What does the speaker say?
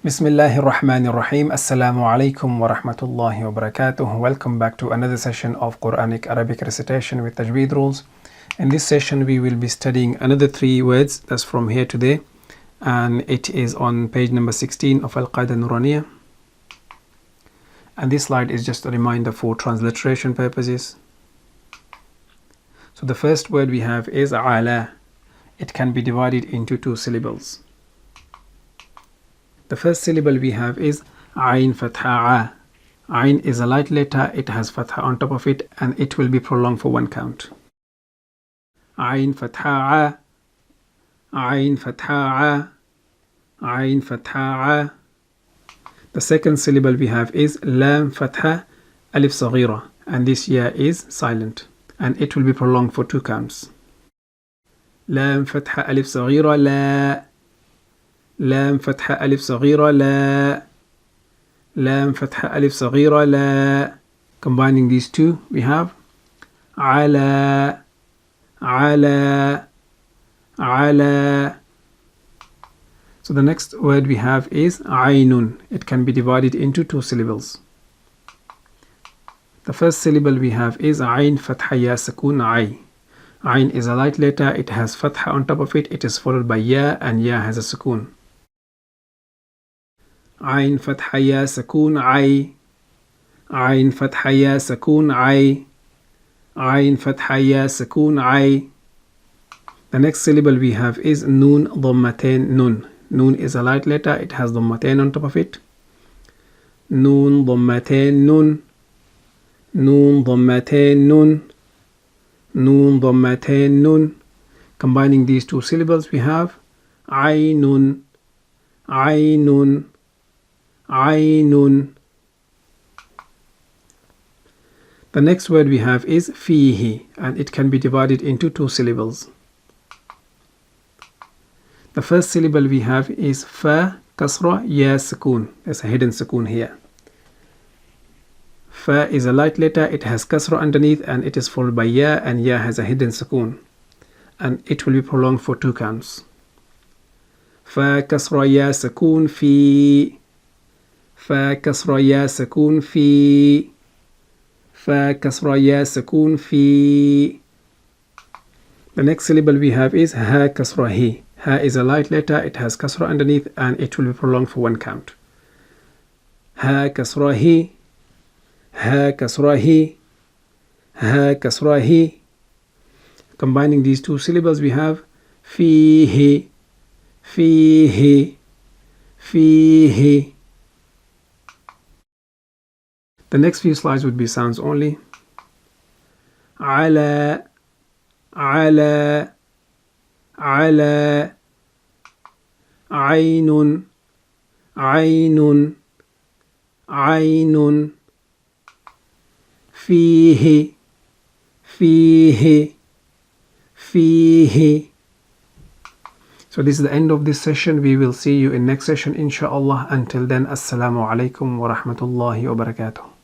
Bismillahir Rahmanir Rahim. Assalamu alaikum wa rahmatullahi wa barakatuh. Welcome back to another session of Qur'anic Arabic recitation with Tajweed rules. In this session we will be studying another 3 words that's from here to there, and it is on page number 16 of Al-Qaida Nuraniya. And this slide is just a reminder for transliteration purposes. So the first word we have is ala. It can be divided into 2 syllables. The first syllable we have is Ain Fatha. Ain is a light letter, it has Fatha on top of it, and it will be prolonged for 1 count. Ain Fatha. Ain Fatha. Ain Fatha. The second syllable we have is Lam Fatha Alif Saghira, and this ya is silent, and it will be prolonged for 2 counts. Lam Fatha Alif Saghira La. لام فتحة ألف صغيرة لا. لام فتحة ألف صغيرة لا. Combining these 2 we have على على على. So the next word we have is عين. It can be divided into 2 syllables. The first syllable we have is عين فتحة يا سكون عي. عين is a light letter, it has fatha on top of it, it is followed by ya, and ya has a sukoon. عين فتحة يا سكون عي. عين فتحة يا سكون عي. عين فتحة يا سكون عي. The next syllable we have is nun ضمتين nun. Nun is a light letter, it has ضمتين on top of it. nun ضمتين nun. nun ضمتين nun. nun ضمتين nun. Combining these 2 syllables we have عين عين عين. The next word we have is فيه, and it can be divided into 2 syllables. The first syllable we have is fa kasra ya sukoon. There's a hidden sukoon here. Fa is a light letter, it has kasra underneath, and it is followed by ya, and ya has a hidden sukoon, and it will be prolonged for 2 counts. Fa kasra ya sukoon fi. fa kasra ya sukoon fi. fa kasra ya sukoon fi. The next syllable we have is ha kasra hi. Ha is a light letter, it has kasra underneath, and it will be prolonged for 1 count. Ha kasra hi. ha kasra hi. ha kasra hi. Combining these 2 syllables we have fihi. fihi. fihi. The next few slides would be sounds only. على على على. عين عين عين. فيه فيه فيه. So this is the end of this session. We will see you in next session inshallah. Until then, assalamu alaikum wa rahmatullahi wa barakatuh.